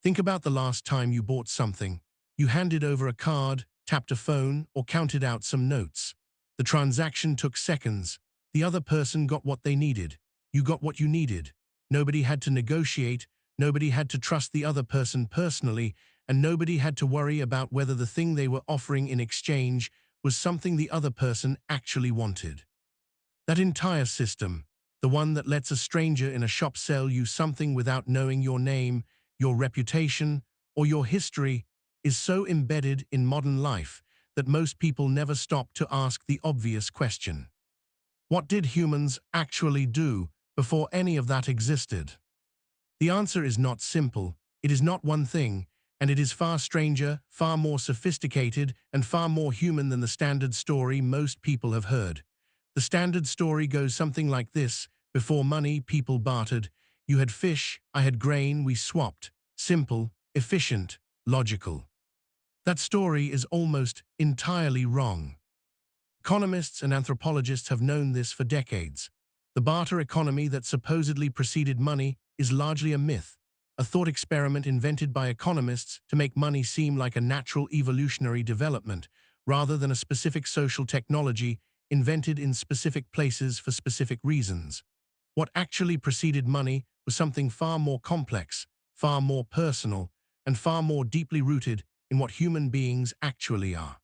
Think about the last time you bought something. You handed over a card, tapped a phone, or counted out some notes. The transaction took seconds. The other person got what they needed. You got what you needed. Nobody had to negotiate, nobody had to trust the other person personally, and nobody had to worry about whether the thing they were offering in exchange was something the other person actually wanted. That entire system, the one that lets a stranger in a shop sell you something without knowing your name, your reputation, or your history, is so embedded in modern life that most people never stop to ask the obvious question. What did humans actually do before any of that existed? The answer is not simple, it is not one thing, and it is far stranger, far more sophisticated, and far more human than the standard story most people have heard. The standard story goes something like this: before money, people bartered. You had fish, I had grain, we swapped. Simple, efficient, logical. That story is almost entirely wrong. Economists and anthropologists have known this for decades. The barter economy that supposedly preceded money is largely a myth, a thought experiment invented by economists to make money seem like a natural evolutionary development, rather than a specific social technology invented in specific places for specific reasons. What actually preceded money was something far more complex, far more personal, and far more deeply rooted in what human beings actually are.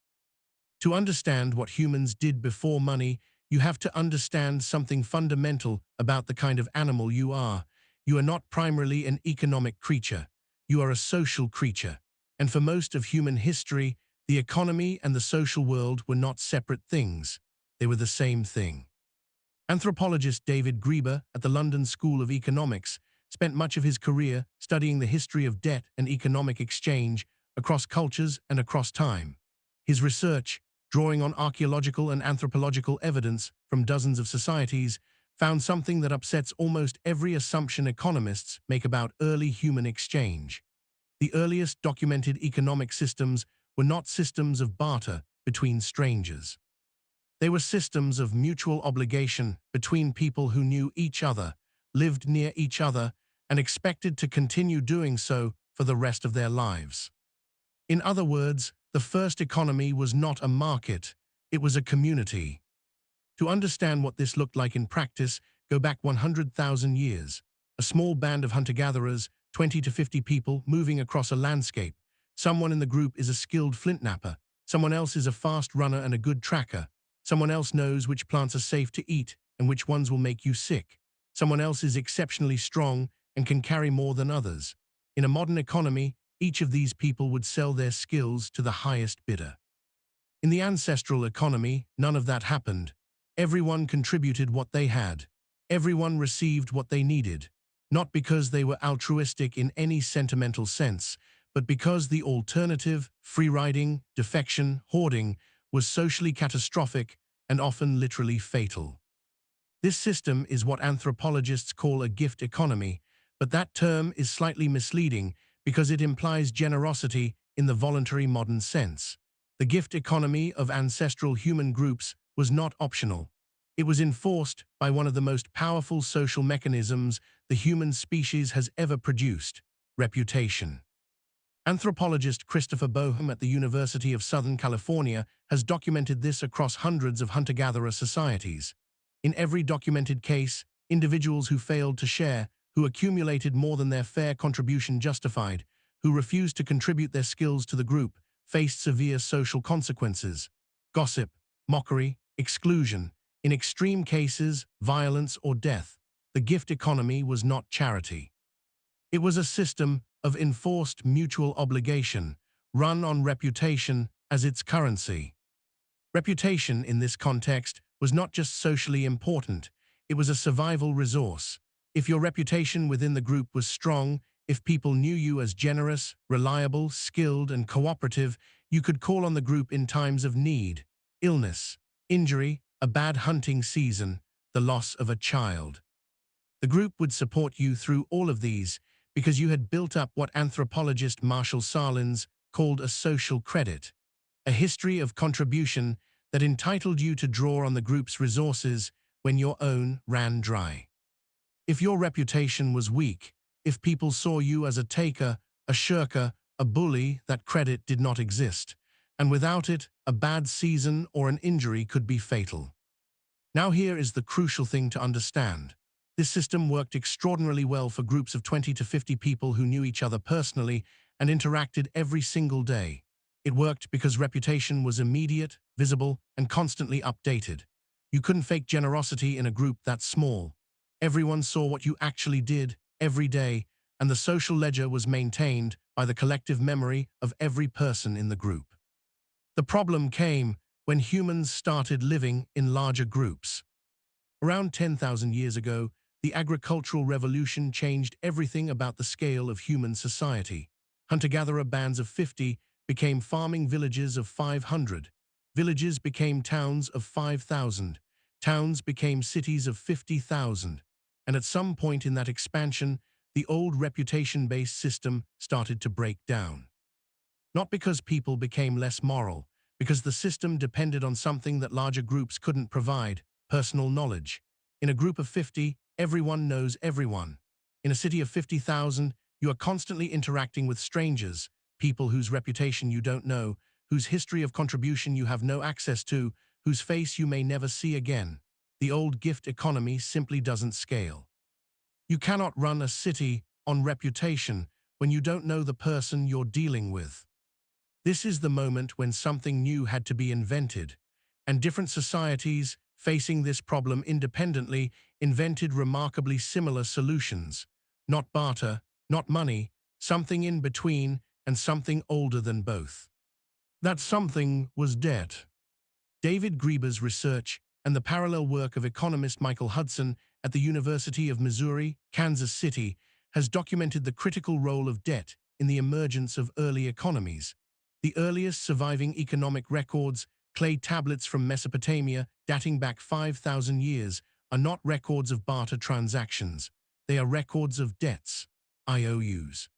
To understand what humans did before money, you have to understand something fundamental about the kind of animal you are. You are not primarily an economic creature. You are a social creature. And for most of human history, the economy and the social world were not separate things. They were the same thing. Anthropologist David Graeber at the London School of Economics spent much of his career studying the history of debt and economic exchange across cultures and across time. His research, drawing on archaeological and anthropological evidence from dozens of societies, found something that upsets almost every assumption economists make about early human exchange. The earliest documented economic systems were not systems of barter between strangers. They were systems of mutual obligation between people who knew each other, lived near each other, and expected to continue doing so for the rest of their lives. In other words, the first economy was not a market, it was a community. To understand what this looked like in practice, go back 100,000 years. A small band of hunter-gatherers, 20 to 50 people, moving across a landscape. Someone in the group is a skilled flint knapper. Someone else is a fast runner and a good tracker. Someone else knows which plants are safe to eat and which ones will make you sick. Someone else is exceptionally strong and can carry more than others. In a modern economy, each of these people would sell their skills to the highest bidder. In the ancestral economy, none of that happened. Everyone contributed what they had. Everyone received what they needed, not because they were altruistic in any sentimental sense, but because the alternative, free-riding, defection, hoarding, was socially catastrophic and often literally fatal. This system is what anthropologists call a gift economy, but that term is slightly misleading because it implies generosity in the voluntary modern sense. The gift economy of ancestral human groups was not optional. It was enforced by one of the most powerful social mechanisms the human species has ever produced: reputation. Anthropologist Christopher Boehm at the University of Southern California has documented this across hundreds of hunter-gatherer societies. In every documented case, individuals who failed to share, who accumulated more than their fair contribution justified, who refused to contribute their skills to the group, faced severe social consequences: gossip, mockery, exclusion, in extreme cases, violence or death. The gift economy was not charity. It was a system of enforced mutual obligation, run on reputation as its currency. Reputation, in this context, was not just socially important, it was a survival resource. If your reputation within the group was strong, if people knew you as generous, reliable, skilled, and cooperative, you could call on the group in times of need, illness, injury, a bad hunting season, the loss of a child. The group would support you through all of these because you had built up what anthropologist Marshall Salins called a social credit, a history of contribution that entitled you to draw on the group's resources when your own ran dry. If your reputation was weak, if people saw you as a taker, a shirker, a bully, that credit did not exist, and without it, a bad season or an injury could be fatal. Now here is the crucial thing to understand. This system worked extraordinarily well for groups of 20 to 50 people who knew each other personally and interacted every single day. It worked because reputation was immediate, visible, and constantly updated. You couldn't fake generosity in a group that small. Everyone saw what you actually did every day, and the social ledger was maintained by the collective memory of every person in the group. The problem came when humans started living in larger groups. Around 10,000 years ago, the agricultural revolution changed everything about the scale of human society. Hunter-gatherer bands of 50 became farming villages of 500. Villages became towns of 5,000. Towns became cities of 50,000. And at some point in that expansion, the old reputation-based system started to break down. Not because people became less moral, because the system depended on something that larger groups couldn't provide: personal knowledge. In a group of 50, everyone knows everyone. In a city of 50,000, you are constantly interacting with strangers, people whose reputation you don't know, whose history of contribution you have no access to, whose face you may never see again. The old gift economy simply doesn't scale. You cannot run a city on reputation when you don't know the person you're dealing with. This is the moment when something new had to be invented, and different societies, facing this problem independently, invented remarkably similar solutions. Not barter, not money, something in between, and something older than both. That something was debt. David Grieber's research and the parallel work of economist Michael Hudson at the University of Missouri, Kansas City, has documented the critical role of debt in the emergence of early economies. The earliest surviving economic records, clay tablets from Mesopotamia dating back 5,000 years, are not records of barter transactions. They are records of debts, IOUs.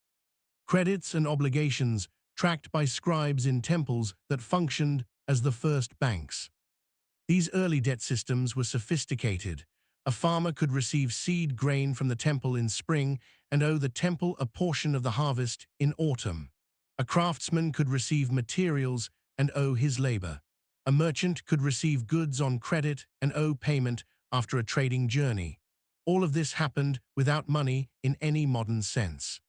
Credits and obligations tracked by scribes in temples that functioned as the first banks. These early debt systems were sophisticated. A farmer could receive seed grain from the temple in spring and owe the temple a portion of the harvest in autumn. A craftsman could receive materials and owe his labor. A merchant could receive goods on credit and owe payment after a trading journey. All of this happened without money in any modern sense.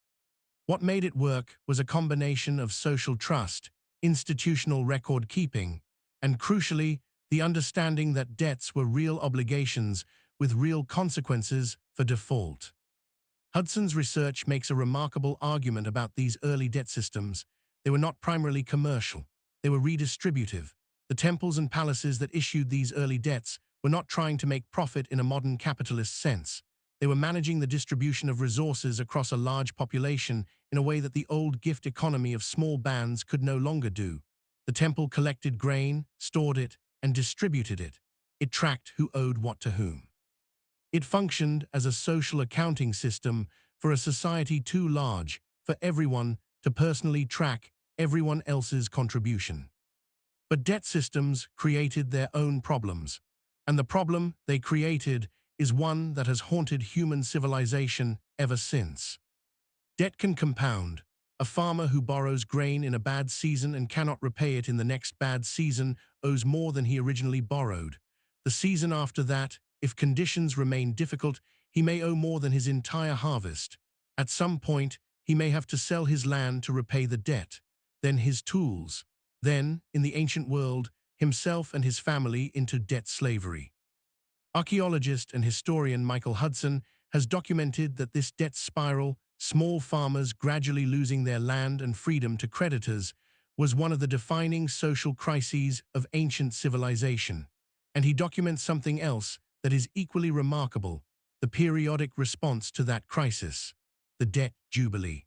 What made it work was a combination of social trust, institutional record keeping, and crucially, the understanding that debts were real obligations with real consequences for default. Hudson's research makes a remarkable argument about these early debt systems. They were not primarily commercial. They were redistributive. The temples and palaces that issued these early debts were not trying to make profit in a modern capitalist sense. They were managing the distribution of resources across a large population in a way that the old gift economy of small bands could no longer do. The temple collected grain, stored it, and distributed it. It tracked who owed what to whom. It functioned as a social accounting system for a society too large for everyone to personally track everyone else's contribution. But debt systems created their own problems, and the problem they created is one that has haunted human civilization ever since. Debt can compound. A farmer who borrows grain in a bad season and cannot repay it in the next bad season owes more than he originally borrowed. The season after that, if conditions remain difficult, he may owe more than his entire harvest. At some point, he may have to sell his land to repay the debt, then his tools, then, in the ancient world, himself and his family into debt slavery. Archaeologist and historian Michael Hudson has documented that this debt spiral, small farmers gradually losing their land and freedom to creditors, was one of the defining social crises of ancient civilization. And he documents something else that is equally remarkable: the periodic response to that crisis, the debt jubilee.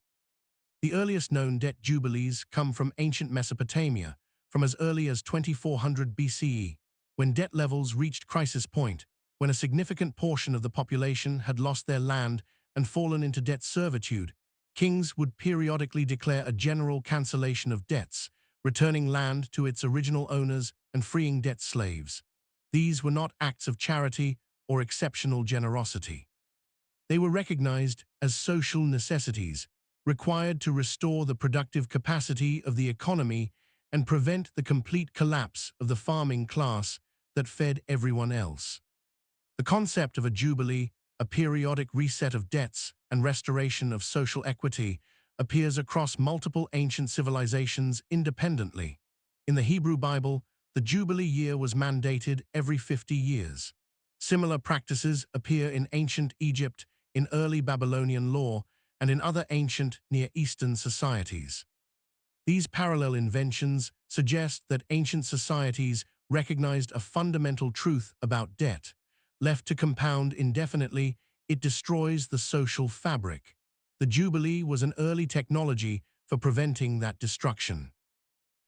The earliest known debt jubilees come from ancient Mesopotamia, from as early as 2400 BCE, when debt levels reached crisis point, when a significant portion of the population had lost their land and fallen into debt servitude. Kings would periodically declare a general cancellation of debts, returning land to its original owners and freeing debt slaves. These were not acts of charity or exceptional generosity. They were recognized as social necessities, required to restore the productive capacity of the economy and prevent the complete collapse of the farming class that fed everyone else. The concept of a jubilee, a periodic reset of debts and restoration of social equity, appears across multiple ancient civilizations independently. In the Hebrew Bible, the Jubilee year was mandated every 50 years. Similar practices appear in ancient Egypt, in early Babylonian law, and in other ancient Near Eastern societies. These parallel inventions suggest that ancient societies recognized a fundamental truth about debt. Left to compound indefinitely, it destroys the social fabric. The Jubilee was an early technology for preventing that destruction.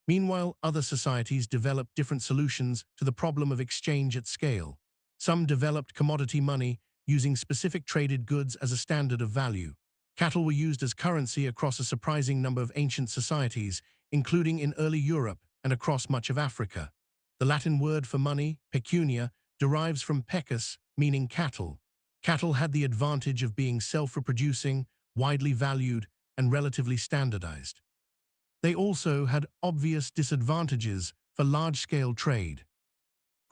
Meanwhile, other societies developed different solutions to the problem of exchange at scale. Some developed commodity money, using specific traded goods as a standard of value. Cattle were used as currency across a surprising number of ancient societies, including in early Europe and across much of Africa. The Latin word for money, pecunia, derives from pecus, meaning cattle. Cattle had the advantage of being self-reproducing, widely valued, and relatively standardized. They also had obvious disadvantages for large-scale trade.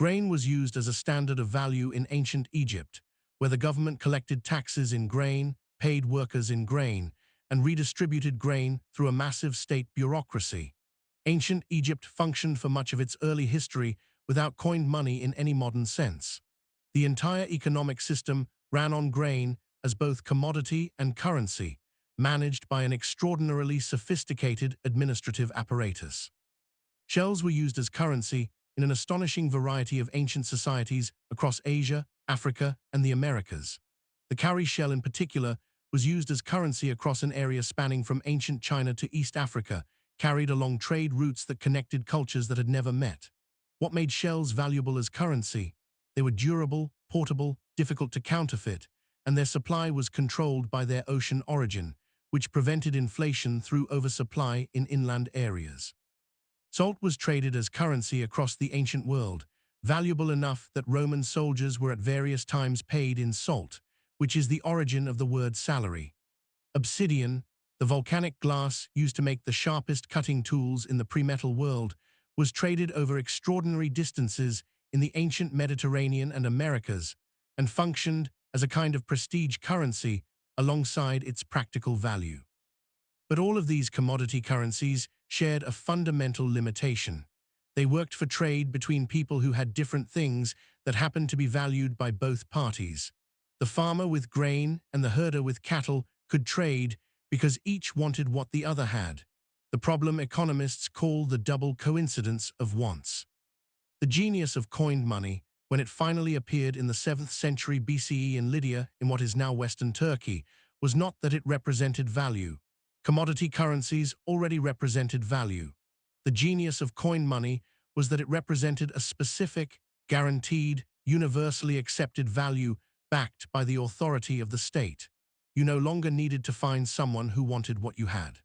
Grain was used as a standard of value in ancient Egypt, where the government collected taxes in grain, paid workers in grain, and redistributed grain through a massive state bureaucracy. Ancient Egypt functioned for much of its early history without coined money in any modern sense. The entire economic system ran on grain as both commodity and currency, managed by an extraordinarily sophisticated administrative apparatus. Shells were used as currency in an astonishing variety of ancient societies across Asia, Africa, and the Americas. The cowrie shell in particular was used as currency across an area spanning from ancient China to East Africa, carried along trade routes that connected cultures that had never met. What made shells valuable as currency? They were durable, portable, difficult to counterfeit, and their supply was controlled by their ocean origin, which prevented inflation through oversupply in inland areas. Salt was traded as currency across the ancient world, valuable enough that Roman soldiers were at various times paid in salt, which is the origin of the word salary. Obsidian, the volcanic glass used to make the sharpest cutting tools in the pre-metal world, was traded over extraordinary distances in the ancient Mediterranean and Americas, and functioned as a kind of prestige currency alongside its practical value. But all of these commodity currencies shared a fundamental limitation. They worked for trade between people who had different things that happened to be valued by both parties. The farmer with grain and the herder with cattle could trade because each wanted what the other had. The problem economists call the double coincidence of wants. The genius of coined money, when it finally appeared in the 7th century BCE in Lydia, in what is now Western Turkey, was not that it represented value. Commodity currencies already represented value. The genius of coined money was that it represented a specific, guaranteed, universally accepted value backed by the authority of the state. You no longer needed to find someone who wanted what you had.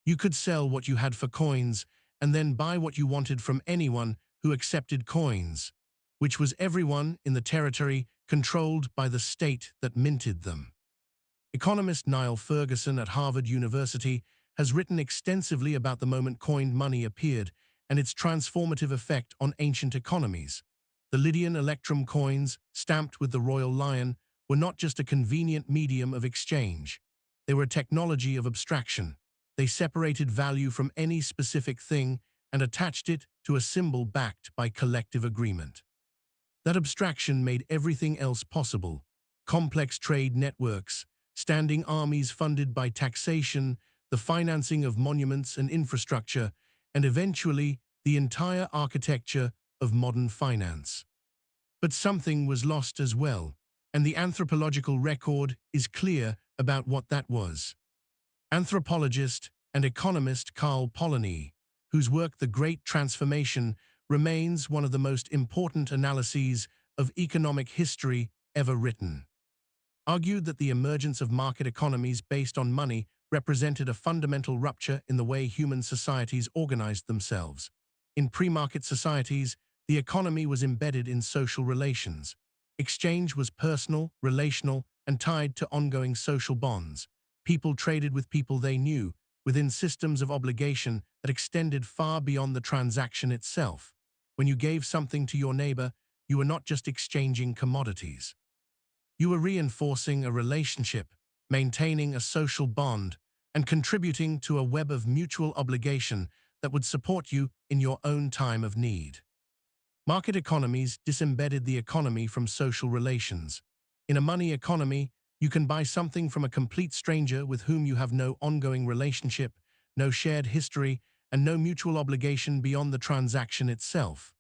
You could sell what you had for coins and then buy what you wanted from anyone who accepted coins, which was everyone in the territory controlled by the state that minted them. Economist Niall Ferguson at Harvard University has written extensively about the moment coined money appeared and its transformative effect on ancient economies. The Lydian electrum coins, stamped with the royal lion, were not just a convenient medium of exchange. They were a technology of abstraction. They separated value from any specific thing and attached it to a symbol backed by collective agreement. That abstraction made everything else possible: complex trade networks, standing armies funded by taxation, the financing of monuments and infrastructure, and eventually the entire architecture of modern finance. But something was lost as well, and the anthropological record is clear about what that was. Anthropologist and economist Carl Polanyi, whose work The Great Transformation remains one of the most important analyses of economic history ever written, argued that the emergence of market economies based on money represented a fundamental rupture in the way human societies organized themselves. In pre-market societies, the economy was embedded in social relations. Exchange was personal, relational, and tied to ongoing social bonds. People traded with people they knew, within systems of obligation that extended far beyond the transaction itself. When you gave something to your neighbor, you were not just exchanging commodities. You were reinforcing a relationship, maintaining a social bond, and contributing to a web of mutual obligation that would support you in your own time of need. Market economies disembedded the economy from social relations. In a money economy, you can buy something from a complete stranger with whom you have no ongoing relationship, no shared history, and no mutual obligation beyond the transaction itself.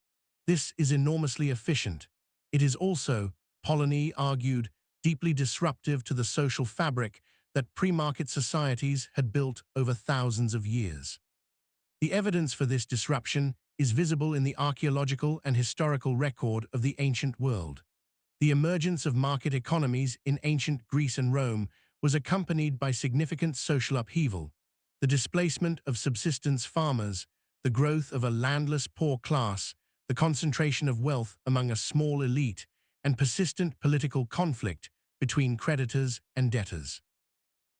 This is enormously efficient. It is also, Polanyi argued, deeply disruptive to the social fabric that pre-market societies had built over thousands of years. The evidence for this disruption is visible in the archaeological and historical record of the ancient world. The emergence of market economies in ancient Greece and Rome was accompanied by significant social upheaval. The displacement of subsistence farmers, the growth of a landless poor class, the concentration of wealth among a small elite, and persistent political conflict between creditors and debtors.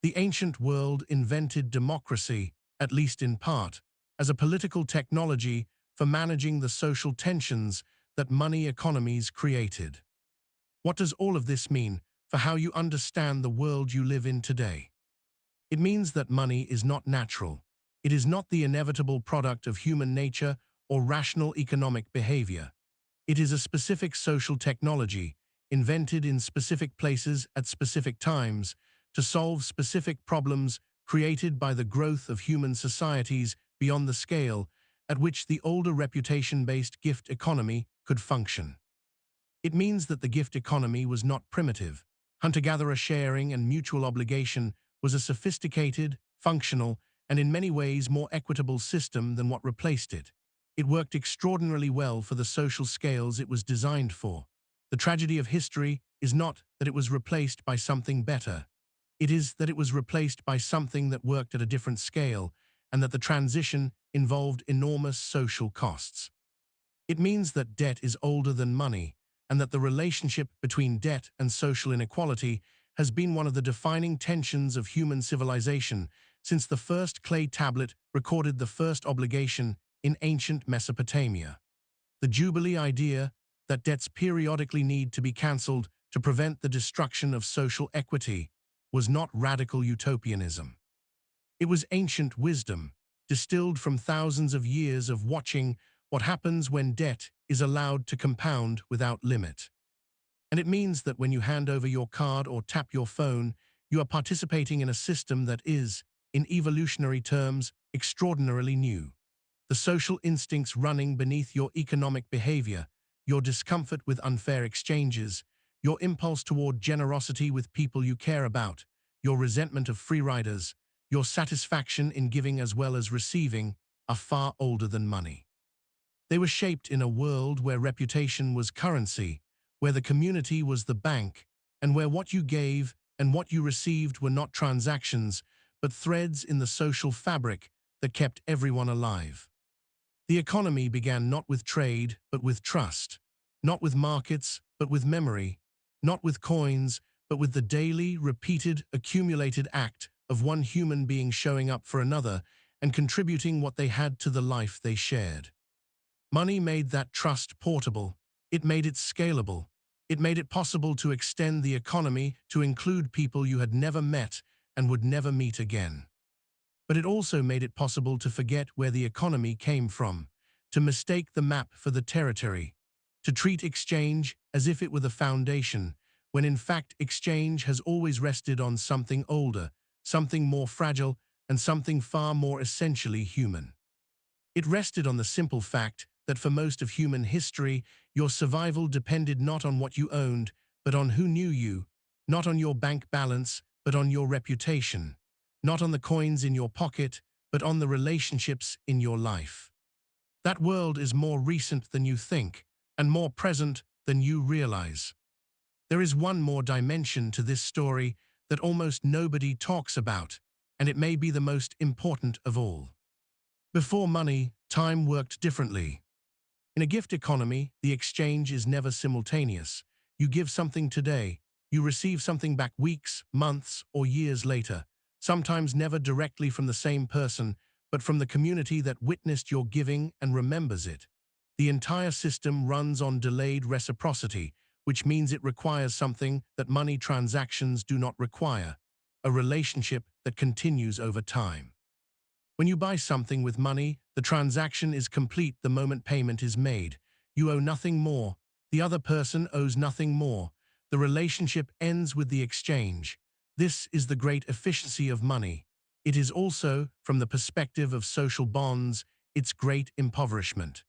The ancient world invented democracy, at least in part, as a political technology for managing the social tensions that money economies created. What does all of this mean for how you understand the world you live in today? It means that money is not natural. It is not the inevitable product of human nature or rational economic behavior. It is a specific social technology, invented in specific places at specific times, to solve specific problems created by the growth of human societies beyond the scale at which the older reputation-based gift economy could function. It means that the gift economy was not primitive. Hunter-gatherer sharing and mutual obligation was a sophisticated, functional, and in many ways more equitable system than what replaced it. It worked extraordinarily well for the social scales it was designed for. The tragedy of history is not that it was replaced by something better. It is that it was replaced by something that worked at a different scale, and that the transition involved enormous social costs. It means that debt is older than money, and that the relationship between debt and social inequality has been one of the defining tensions of human civilization since the first clay tablet recorded the first obligation in ancient Mesopotamia. The jubilee idea that debts periodically need to be cancelled to prevent the destruction of social equity was not radical utopianism. It was ancient wisdom, distilled from thousands of years of watching what happens when debt is allowed to compound without limit. And it means that when you hand over your card or tap your phone, you are participating in a system that is, in evolutionary terms, extraordinarily new. The social instincts running beneath your economic behavior, your discomfort with unfair exchanges, your impulse toward generosity with people you care about, your resentment of free riders, your satisfaction in giving as well as receiving, are far older than money. They were shaped in a world where reputation was currency, where the community was the bank, and where what you gave and what you received were not transactions, but threads in the social fabric that kept everyone alive. The economy began not with trade, but with trust, not with markets, but with memory, not with coins, but with the daily, repeated, accumulated act of one human being showing up for another and contributing what they had to the life they shared. Money made that trust portable. It made it scalable. It made it possible to extend the economy to include people you had never met and would never meet again. But it also made it possible to forget where the economy came from, to mistake the map for the territory, to treat exchange as if it were the foundation, when in fact exchange has always rested on something older, something more fragile, and something far more essentially human. It rested on the simple fact that for most of human history, your survival depended not on what you owned, but on who knew you, not on your bank balance, but on your reputation, not on the coins in your pocket, but on the relationships in your life. That world is more recent than you think, and more present than you realize. There is one more dimension to this story that almost nobody talks about, and it may be the most important of all. Before money, time worked differently. In a gift economy, the exchange is never simultaneous. You give something today, you receive something back weeks, months, or years later. sometimes never directly from the same person, but from the community that witnessed your giving and remembers it. The entire system runs on delayed reciprocity, which means it requires something that money transactions do not require, a relationship that continues over time. When you buy something with money, the transaction is complete the moment payment is made. You owe nothing more. The other person owes nothing more. The relationship ends with the exchange. This is the great efficiency of money. It is also, from the perspective of social bonds, its great impoverishment.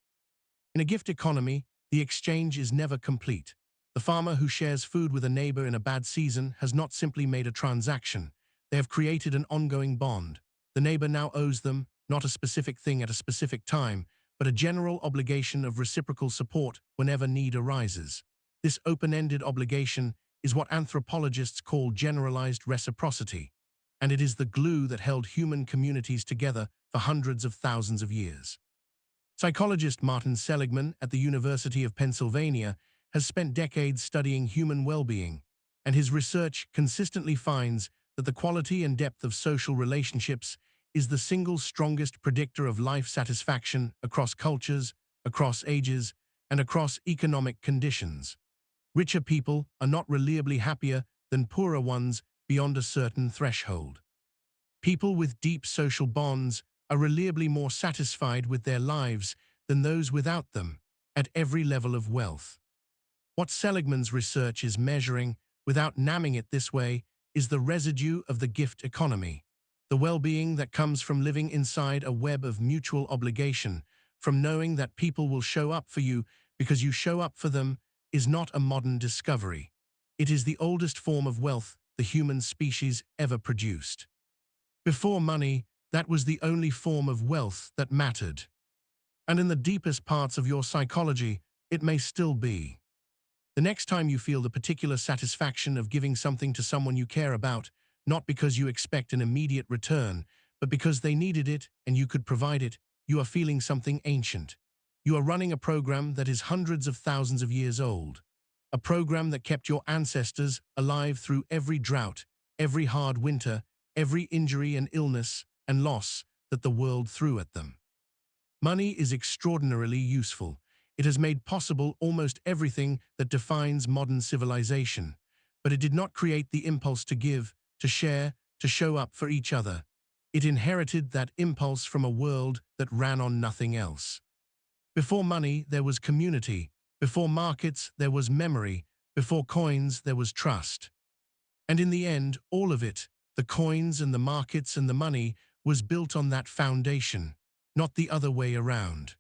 In a gift economy, the exchange is never complete. The farmer who shares food with a neighbor in a bad season has not simply made a transaction. They have created an ongoing bond. The neighbor now owes them, not a specific thing at a specific time, but a general obligation of reciprocal support whenever need arises. This open-ended obligation is what anthropologists call generalized reciprocity, and it is the glue that held human communities together for hundreds of thousands of years. Psychologist Martin Seligman at the University of Pennsylvania has spent decades studying human well-being, and his research consistently finds that the quality and depth of social relationships is the single strongest predictor of life satisfaction across cultures, across ages, and across economic conditions. Richer people are not reliably happier than poorer ones beyond a certain threshold. People with deep social bonds are reliably more satisfied with their lives than those without them, at every level of wealth. What Seligman's research is measuring, without naming it this way, is the residue of the gift economy, the well-being that comes from living inside a web of mutual obligation, from knowing that people will show up for you because you show up for them, is not a modern discovery. It is the oldest form of wealth the human species ever produced. Before money, that was the only form of wealth that mattered. And in the deepest parts of your psychology, it may still be. The next time you feel the particular satisfaction of giving something to someone you care about, not because you expect an immediate return, but because they needed it and you could provide it, you are feeling something ancient. You are running a program that is hundreds of thousands of years old. A program that kept your ancestors alive through every drought, every hard winter, every injury and illness and loss that the world threw at them. Money is extraordinarily useful. It has made possible almost everything that defines modern civilization, but it did not create the impulse to give, to share, to show up for each other. It inherited that impulse from a world that ran on nothing else. Before money, there was community. Before markets, there was memory. Before coins, there was trust. And in the end, all of it, the coins and the markets and the money, was built on that foundation, not the other way around.